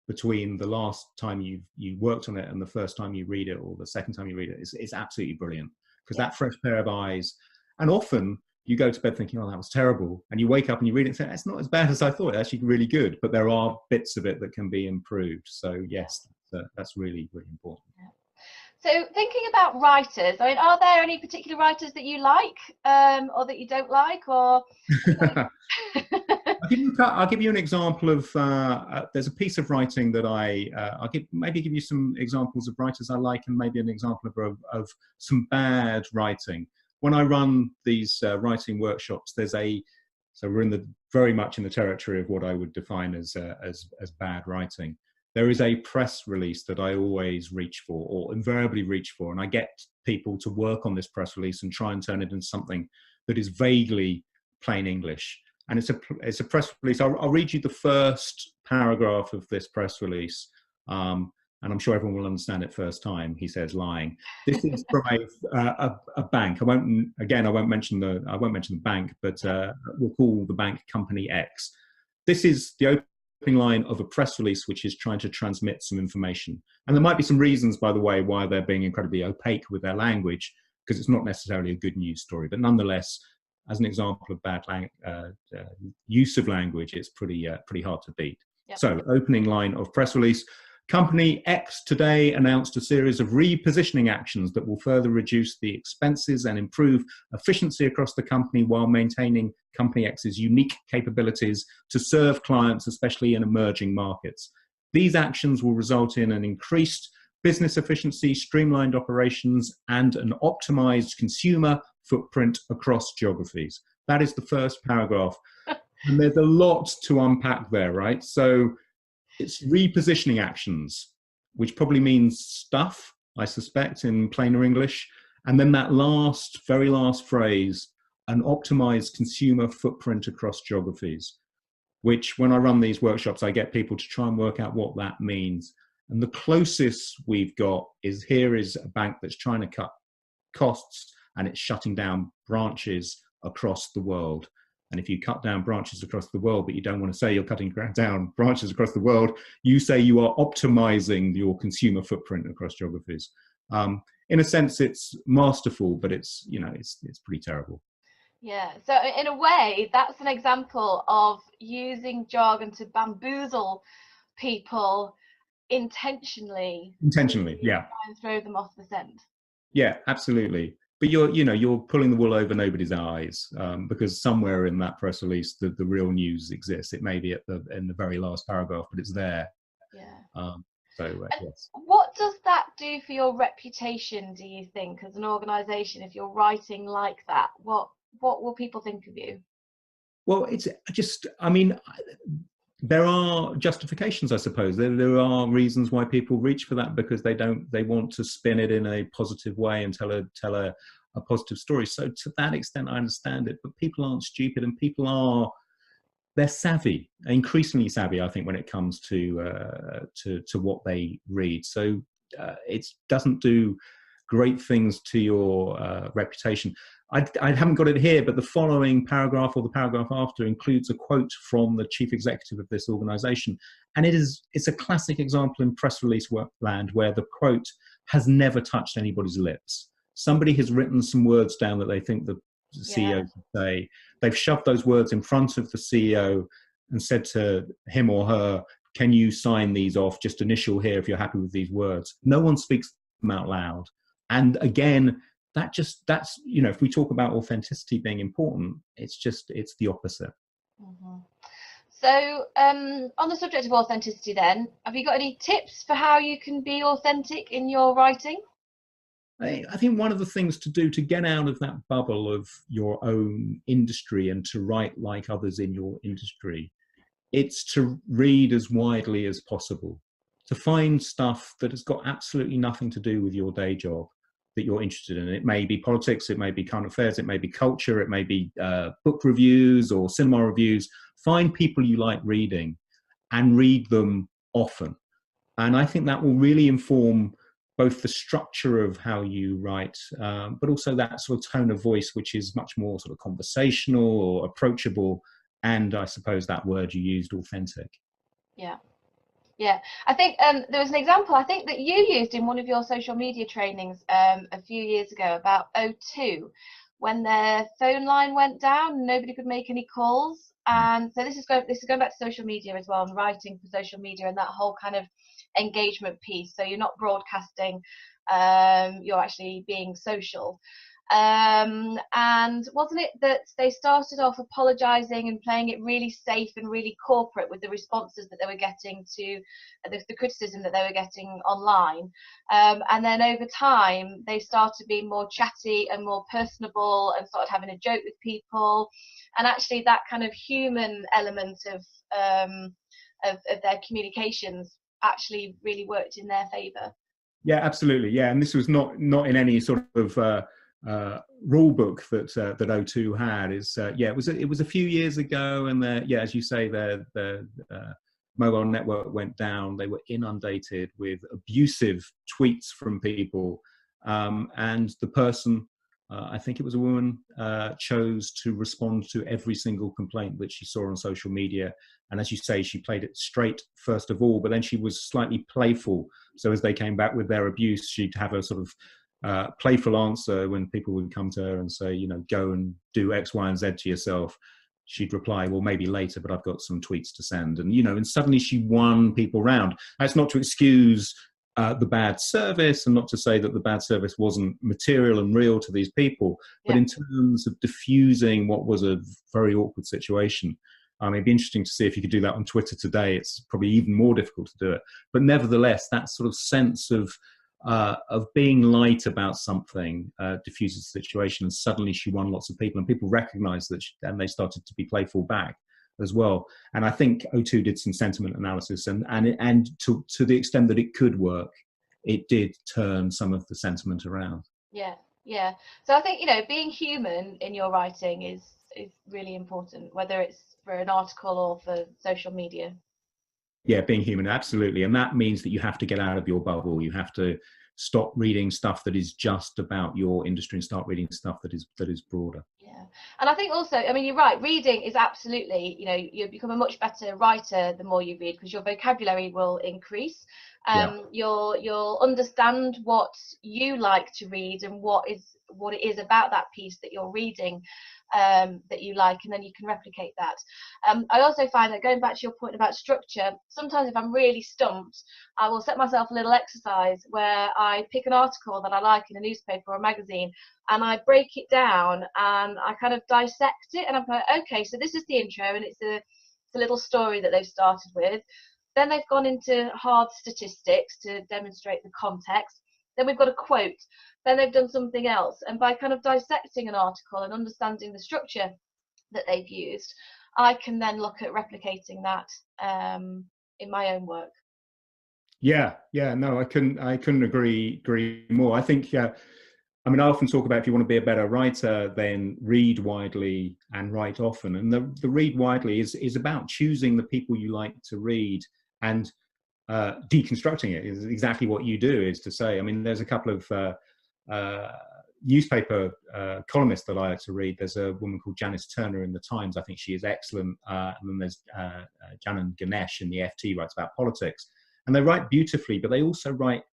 between the last time you worked on it and the first time you read it, or the second time you read it, it's absolutely brilliant, because that fresh pair of eyes. And often you go to bed thinking, oh, that was terrible, and you wake up and you read it and say, it's not as bad as I thought, it's actually really good, but there are bits of it that can be improved. So yes, that's really, really important. So thinking about writers, I mean, are there any particular writers that you like, or that you don't like, or... I'll give you an example of, there's a piece of writing that I'll maybe give you some examples of writers I like, and maybe an example of some bad writing. When I run these writing workshops, so we're very much in the territory of what I would define as bad writing. There is a press release that I always reach for, or invariably reach for, and I get people to work on this press release and try and turn it into something that is vaguely plain English. And it's a press release. I'll read you the first paragraph of this press release, and I'm sure everyone will understand it first time. He says, lying. This is from a bank. I won't mention the bank, but we'll call the bank Company X. This is the opening line of a press release which is trying to transmit some information. And there might be some reasons, by the way, why they're being incredibly opaque with their language, because it's not necessarily a good news story. But nonetheless, as an example of bad use of language, it's pretty hard to beat. Yep. So, opening line of press release. Company X today announced a series of repositioning actions that will further reduce the expenses and improve efficiency across the company, while maintaining Company X's unique capabilities to serve clients, especially in emerging markets. These actions will result in an increased business efficiency, streamlined operations, and an optimized consumer footprint across geographies. That is the first paragraph. And there's a lot to unpack there, right? So it's repositioning actions, which probably means stuff, I suspect, in plainer English. And then that very last phrase, an optimized consumer footprint across geographies, which when I run these workshops, I get people to try and work out what that means. And the closest we've got is a bank that's trying to cut costs, and it's shutting down branches across the world. And if you cut down branches across the world, but you don't want to say you're cutting down branches across the world, you say you are optimizing your consumer footprint across geographies. In a sense, it's masterful, but it's pretty terrible. Yeah, so in a way, that's an example of using jargon to bamboozle people intentionally. Yeah. And throw them off the scent. Yeah, absolutely. But you're pulling the wool over nobody's eyes, because somewhere in that press release, the real news exists. It may be in the very last paragraph, but it's there. Yeah. Yes. What does that do for your reputation, do you think, as an organisation, if you're writing like that? What will people think of you? Well, there are justifications, I suppose. There are reasons why people reach for that, because they want to spin it in a positive way and tell a positive story. So to that extent, I understand it. But people aren't stupid, and they're savvy, increasingly savvy, I think, when it comes to what they read. So it doesn't do great things to your reputation. I haven't got it here, but the following paragraph, or the paragraph after, includes a quote from the chief executive of this organization. And it's a classic example in press release land where the quote has never touched anybody's lips. Somebody has written some words down that they think the CEO should say. They've shoved those words in front of the CEO and said to him or her, can you sign these off, just initial here if you're happy with these words. No one speaks them out loud. And again, that's, you know, if we talk about authenticity being important, it's the opposite. Mm-hmm. So on the subject of authenticity then, have you got any tips for how you can be authentic in your writing? I think one of the things to do to get out of that bubble of your own industry and to write like others in your industry, it's to read as widely as possible, to find stuff that has got absolutely nothing to do with your day job that you're interested in. It may be politics, it may be current affairs, it may be culture, it may be book reviews or cinema reviews. Find people you like reading and read them often. And I think that will really inform both the structure of how you write, but also that sort of tone of voice, which is much more sort of conversational or approachable. And I suppose that word you used, authentic. Yeah. Yeah, I think there was an example I think that you used in one of your social media trainings a few years ago about O2, when their phone line went down, nobody could make any calls. And so this is going back to social media as well, and writing for social media and that whole kind of engagement piece. So you're not broadcasting, you're actually being social. And wasn't it that they started off apologizing and playing it really safe and really corporate with the responses that they were getting to the criticism that they were getting online, and then over time they started being more chatty and more personable and started having a joke with people, and actually that kind of human element of their communications actually really worked in their favor. Yeah, absolutely. Yeah, and this was not in any sort of rule book that O2 had. It was a few years ago, and as you say, the mobile network went down. They were inundated with abusive tweets from people, and the person, I think it was a woman, chose to respond to every single complaint that she saw on social media. And as you say, she played it straight first of all, but then she was slightly playful. So as they came back with their abuse, she'd have a sort of playful answer when people would come to her and say, you know, go and do X, Y, and Z to yourself. She'd reply, well, maybe later, but I've got some tweets to send. And, you know, and suddenly she won people round. That's not to excuse the bad service, and not to say that the bad service wasn't material and real to these people, but in terms of diffusing what was a very awkward situation. It'd be interesting to see if you could do that on Twitter today. It's probably even more difficult to do it. But nevertheless, that sort of sense of being light about something diffuses the situation, and suddenly she won lots of people, and people recognised that, and they started to be playful back as well. And I think O2 did some sentiment analysis, and to the extent that it could work, it did turn some of the sentiment around. Yeah. So I think, you know, being human in your writing is really important, whether it's for an article or for social media. Yeah, being human, absolutely. And that means that you have to get out of your bubble. You have to stop reading stuff that is just about your industry and start reading stuff that is broader. Yeah, and I think also, I mean, you're right, reading is absolutely, you know, you become a much better writer the more you read, because your vocabulary will increase. You'll understand what you like to read and what it is about that piece that you're reading that you like, and then you can replicate that. I also find that, going back to your point about structure, sometimes if I'm really stumped, I will set myself a little exercise where I pick an article that I like in a newspaper or a magazine, and I break it down and I kind of dissect it, and I'm like, okay, so this is the intro, and it's a little story that they've started with. Then they've gone into hard statistics to demonstrate the context. Then we've got a quote. Then they've done something else. And by kind of dissecting an article and understanding the structure that they've used, I can then look at replicating that in my own work. Yeah, no, I couldn't agree more. I think, I mean, I often talk about, if you want to be a better writer, then read widely and write often. And the read widely is about choosing the people you like to read, and deconstructing it is exactly what you do, is to say, I mean, there's a couple of newspaper columnists that I like to read. There's a woman called Janice Turner in the Times. I think she is excellent. And then there's Janan Ganesh in the FT, writes about politics. And they write beautifully, but they also write,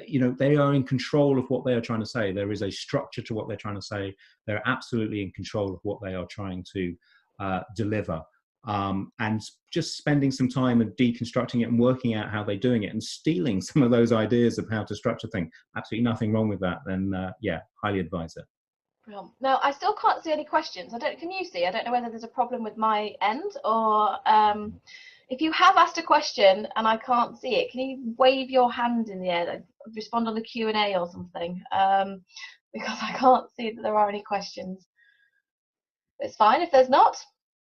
you know, they are in control of what they are trying to say. There is a structure to what they're trying to say. They're absolutely in control of what they are trying to deliver. and just spending some time and deconstructing it and working out how they're doing it and stealing some of those ideas of how to structure things. Absolutely nothing wrong with that. Then yeah, highly advise it. Well, no, I still can't see any questions. Can you see? I don't know whether there's a problem with my end or if you have asked a question and I can't see it, can you wave your hand in the air, respond on the Q&A or something? Because I can't see that there are any questions. It's fine if there's not.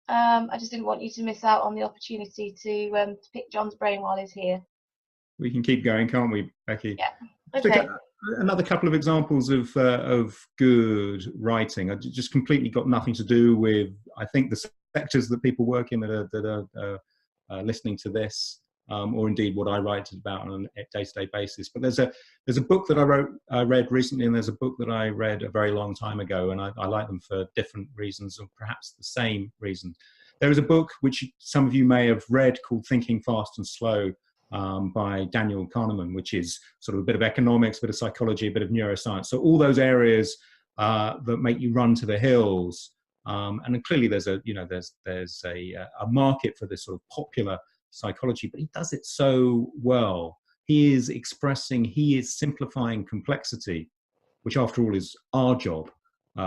I just didn't want you to miss out on the opportunity to pick Jon's brain while he's here. We can keep going, can't we, Becky? Yeah. Okay. Another couple of examples of good writing. I just completely got nothing to do with, I think, the sectors that people work in that are listening to this, or indeed what I write about on a day-to-day basis. But there's a book that I read recently, and there's a book that I read a very long time ago, and I like them for different reasons, or perhaps the same reason. There is a book which some of you may have read called Thinking Fast and Slow, by Daniel Kahneman, which is sort of a bit of economics, a bit of psychology, a bit of neuroscience. So all those areas that make you run to the hills. And then clearly there's a market for this sort of popular psychology, but he does it so well. He is simplifying complexity, which after all is our job,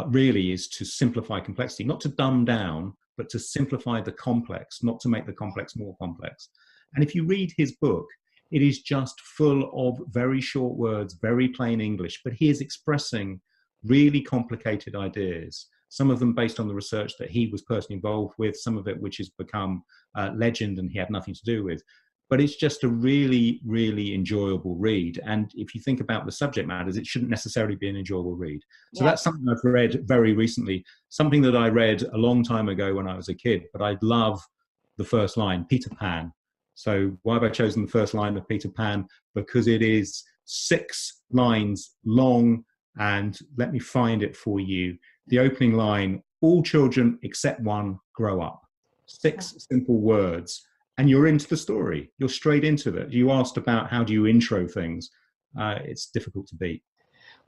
really is to simplify complexity, not to dumb down, but to simplify the complex, not to make the complex more complex. And if you read his book, it is just full of very short words, very plain English, but he is expressing really complicated ideas, some of them based on the research that he was personally involved with, some of it which has become legend and he had nothing to do with. But it's just a really, really enjoyable read. And if you think about the subject matters, it shouldn't necessarily be an enjoyable read. So that's something I've read very recently, something that I read a long time ago when I was a kid, but I love the first line, Peter Pan. So why have I chosen the first line of Peter Pan? Because it is 6 lines long, and let me find it for you. The opening line, all children except one grow up. 6 simple words, and you're into the story. You're straight into it. You asked about how do you intro things. It's difficult to beat.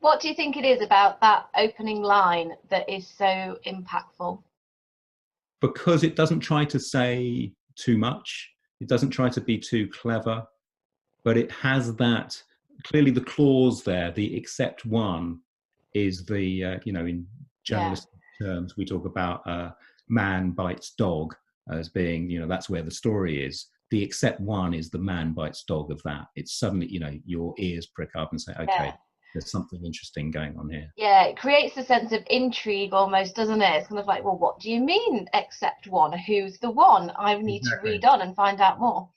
What do you think it is about that opening line that is so impactful? Because it doesn't try to say too much. It doesn't try to be too clever, but it has that, clearly the clause there, the except one is the, in journalistic terms, we talk about man bites dog as being, that's where the story is. The except one is the man bites dog of that. It's suddenly, your ears prick up and say, okay, there's something interesting going on here. Yeah, it creates a sense of intrigue almost, doesn't it? It's kind of like, well, what do you mean except one? Who's the one? I need to read on and find out more.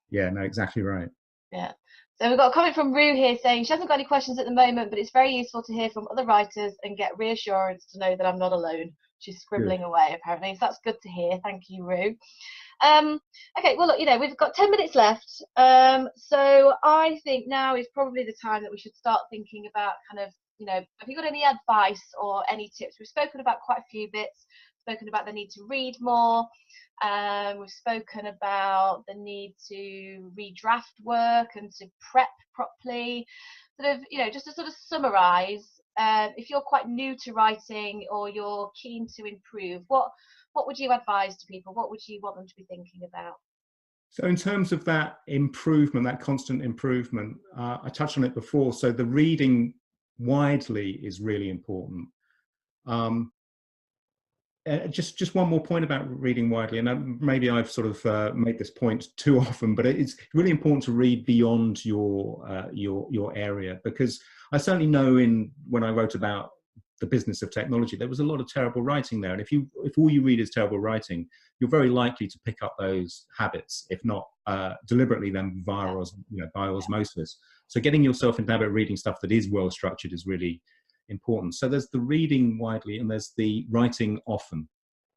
Yeah, no, exactly right. Yeah. So we've got a comment from Rue here saying she hasn't got any questions at the moment, but it's very useful to hear from other writers and get reassurance to know that I'm not alone. She's scribbling away apparently, so that's good to hear. Thank you, Rue. Okay, well, look, we've got 10 minutes left. So I think now is probably the time that we should start thinking about kind of, have you got any advice or any tips? We've spoken about quite a few bits, spoken about the need to read more. We've spoken about the need to redraft work and to prep properly. Sort of, just to sort of summarize, if you're quite new to writing or you're keen to improve, what would you advise to people? What would you want them to be thinking about? So in terms of that improvement, that constant improvement, I touched on it before. So the reading widely is really important. Just one more point about reading widely, and maybe I've sort of made this point too often, but it's really important to read beyond your area, because I certainly know when I wrote about the business of technology, there was a lot of terrible writing there, and if all you read is terrible writing, you're very likely to pick up those habits, if not deliberately, then via by osmosis. So getting yourself into the habit of reading stuff that is well structured is really important. So there's the reading widely and there's the writing often.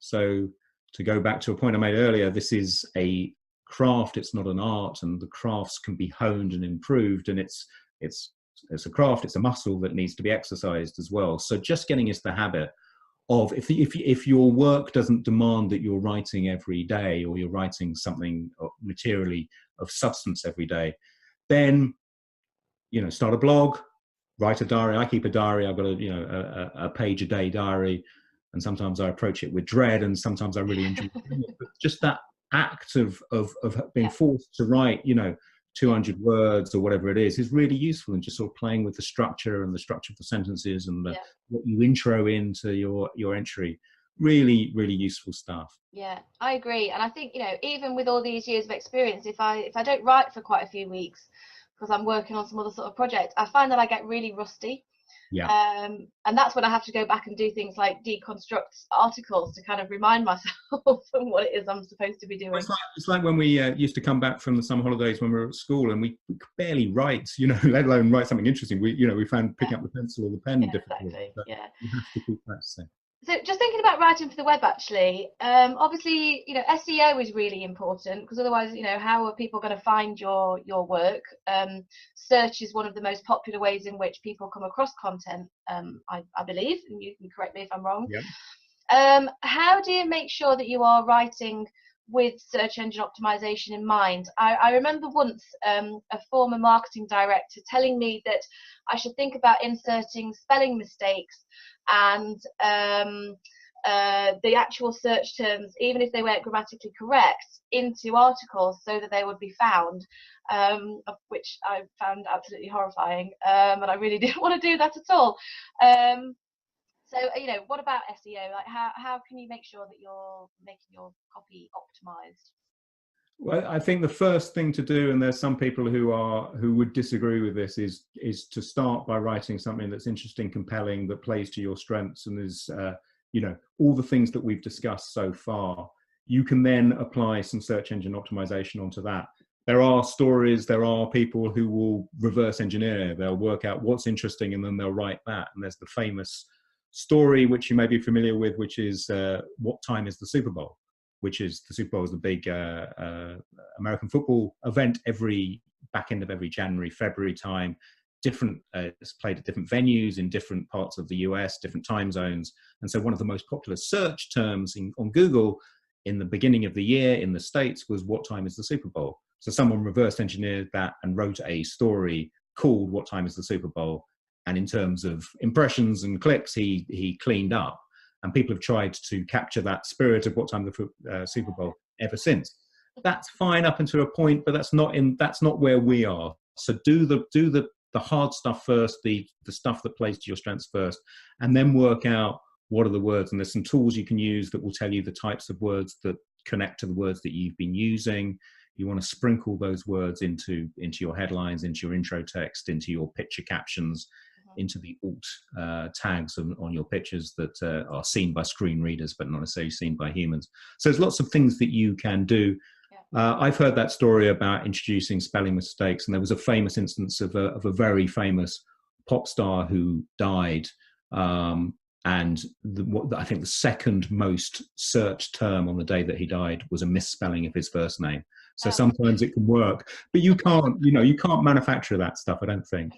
So to go back to a point I made earlier, this is a craft, it's not an art, and the crafts can be honed and improved, and it's a craft, it's a muscle that needs to be exercised as well. So just getting into the habit of, if your work doesn't demand that you're writing every day, or you're writing something materially of substance every day, then start a blog, write a diary. I keep a diary. I've got a page a day diary. and sometimes I approach it with dread, and sometimes I really enjoy doing it. But just that act of being forced to write, 200 words or whatever it is really useful, and just sort of playing with the structure and the structure of the sentences and what you intro into your entry. Really, really useful stuff. Yeah, I agree. And I think, even with all these years of experience, if I don't write for quite a few weeks because I'm working on some other sort of project, I find that I get really rusty. Yeah. And that's when I have to go back and do things like deconstruct articles to kind of remind myself of what it is I'm supposed to be doing. It's like when we used to come back from the summer holidays when we were at school, and we could barely write, let alone write something interesting. We found picking up the pencil or the pen difficult. Exactly. You have to keep practicing. So just thinking about writing for the web, actually, obviously, SEO is really important, because otherwise, how are people going to find your work? Search is one of the most popular ways in which people come across content, I believe, and you can correct me if I'm wrong. Yeah. How do you make sure that you are writing with search engine optimization in mind? I remember once a former marketing director telling me that I should think about inserting spelling mistakes and the actual search terms, even if they weren't grammatically correct, into articles so that they would be found, of which I found absolutely horrifying, and I really didn't want to do that at all. So, what about SEO? Like, how can you make sure that you're making your copy optimized? Well, I think the first thing to do, and there's some people who would disagree with this, is to start by writing something that's interesting, compelling, that plays to your strengths, and is all the things that we've discussed so far. You can then apply some search engine optimization onto that. There are stories, there are people who will reverse engineer. They'll work out what's interesting and then they'll write that. And there's the famous story, which you may be familiar with, which is what time is the Super Bowl? Which is, the Super Bowl is the big American football event back end of every January, February time. It's played at different venues in different parts of the US, different time zones. And so one of the most popular search terms on Google in the beginning of the year in the States was, what time is the Super Bowl? So someone reverse engineered that and wrote a story called What Time is the Super Bowl? And in terms of impressions and clicks, he cleaned up. And people have tried to capture that spirit of What Time is the Super Bowl ever since. That's fine up until a point, but that's not where we are. So do the hard stuff first, the stuff that plays to your strengths first, and then work out what are the words. And there's some tools you can use that will tell you the types of words that connect to the words that you've been using. You want to sprinkle those words into your headlines, into your intro text, into your picture captions, into the alt tags on your pictures that are seen by screen readers, but not necessarily seen by humans. So there's lots of things that you can do. I've heard that story about introducing spelling mistakes, and there was a famous instance of a very famous pop star who died. And I think the second most searched term on the day that he died was a misspelling of his first name. So sometimes it can work, but you can't manufacture that stuff, I don't think.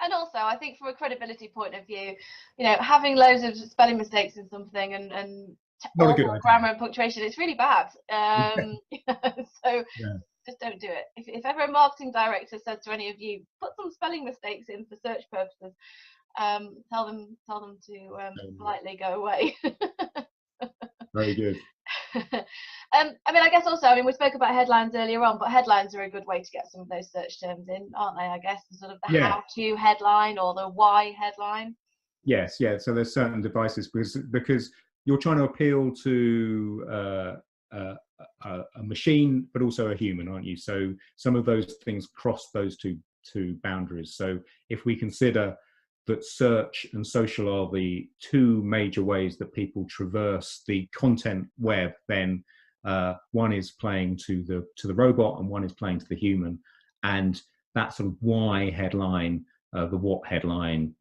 And also, I think from a credibility point of view, having loads of spelling mistakes in something and awful grammar and punctuation, it's really bad. So just don't do it. If ever a marketing director says to any of you, put some spelling mistakes in for search purposes, tell them to politely go away. Very good. I guess also, we spoke about headlines earlier on, but headlines are a good way to get some of those search terms in, aren't they? I guess the sort of the how-to headline or the why headline. Yes, yeah. So there's certain devices because you're trying to appeal to a machine, but also a human, aren't you? So some of those things cross those two boundaries. So if we consider that search and social are the two major ways that people traverse the content web, then one is playing to the robot and one is playing to the human. And that sort of why headline, the what headline,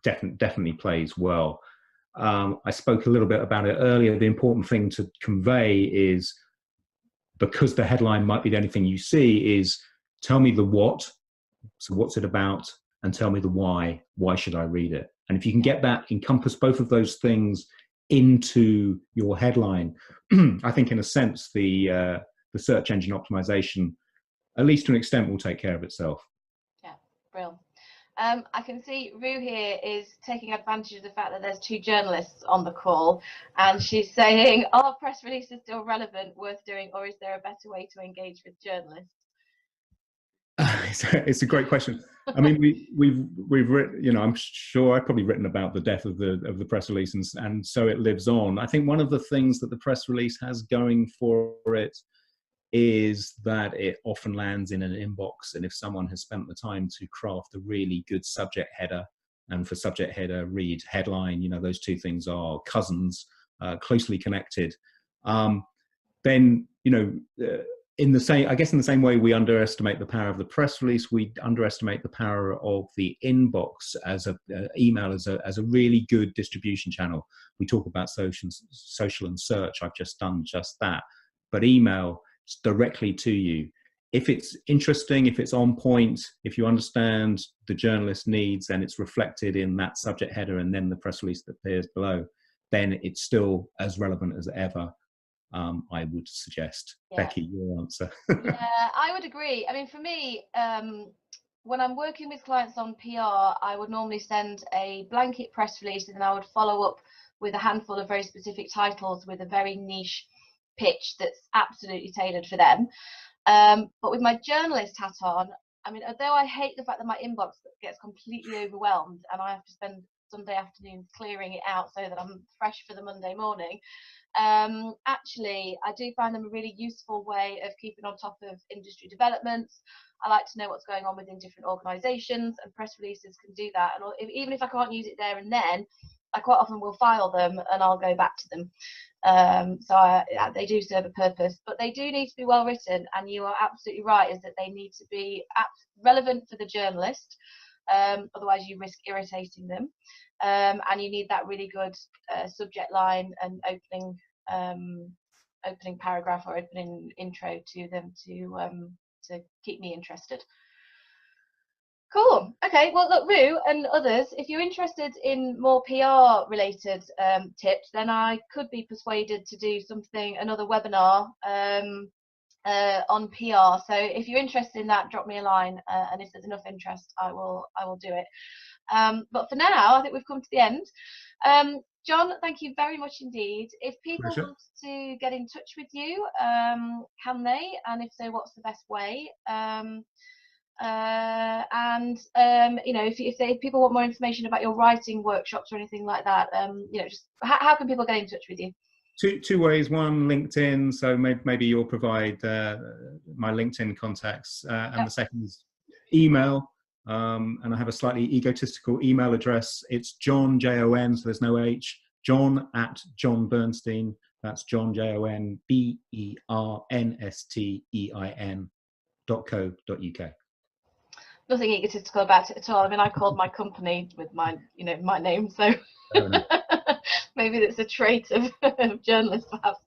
definitely plays well. I spoke a little bit about it earlier. The important thing to convey is, because the headline might be the only thing you see, is tell me the what, so what's it about, and tell me the why. Why should I read it? And if you can get that, encompass both of those things into your headline, I think in a sense the search engine optimization, at least to an extent, will take care of itself. Yeah, brilliant. I can see Rue here is taking advantage of the fact that there's 2 journalists on the call, and she's saying, are press releases still relevant, worth doing, or is there a better way to engage with journalists? It's a great question. I mean, we've written, you know, I'm sure I've probably written about the death of the press release, and so it lives on. I think one of the things that the press release has going for it is that it often lands in an inbox, and if someone has spent the time to craft a really good subject header, and for subject header read headline, you know, those 2 things are cousins, closely connected, then, you know, in the same way we underestimate the power of the press release, we underestimate the power of the inbox as email as a really good distribution channel. We talk about social and search. I've just done just that, but email directly to you. If it's interesting, if it's on point, if you understand the journalist needs and it's reflected in that subject header and then the press release that appears below, then it's still as relevant as ever. I would suggest. Yeah. Becky, your answer. Yeah, I would agree. I mean, for me, when I'm working with clients on PR, I would normally send a blanket press release, and then I would follow up with a handful of very specific titles with a very niche pitch that's absolutely tailored for them. But with my journalist hat on, I mean, although I hate the fact that my inbox gets completely overwhelmed and I have to spend Sunday afternoons clearing it out so that I'm fresh for the Monday morning, actually I do find them a really useful way of keeping on top of industry developments. I like to know what's going on within different organisations, and press releases can do that. And even if I can't use it there and then, I quite often will file them and I'll go back to them. They do serve a purpose, but they do need to be well written, and you are absolutely right, is that they need to be relevant for the journalist, otherwise you risk irritating them, and you need that really good subject line and opening paragraph or opening intro to them to keep me interested. Cool. Okay. Well, look, Rue and others, if you're interested in more PR related tips, then I could be persuaded to do another webinar on PR. So if you're interested in that, drop me a line, and if there's enough interest, I will do it. But for now, I think we've come to the end. Jon, thank you very much indeed. If people want to get in touch with you, can they? And if so, what's the best way? You know, if people want more information about your writing workshops or anything like that, you know, just how can people get in touch with you? Two ways. One, LinkedIn. So maybe you'll provide my LinkedIn contacts, and the second is email. And I have a slightly egotistical email address. It's Jon, Jon, so there's no H, Jon at Jon Bernstein. That's Jon, JonBernstein.co.uk. Nothing egotistical about it at all. I mean, I called my company with my name, so maybe it's a trait of journalists, perhaps.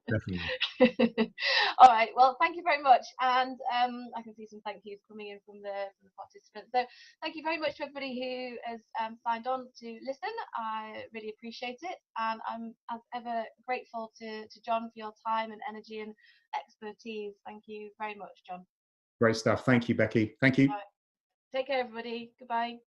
Definitely. All right. Well, thank you very much, and I can see some thank yous coming in from the participants. So, thank you very much to everybody who has signed on to listen. I really appreciate it, and I'm as ever grateful to Jon for your time and energy and expertise. Thank you very much, Jon. Great stuff. Thank you, Becky. Thank you. All right. Take care, everybody. Goodbye.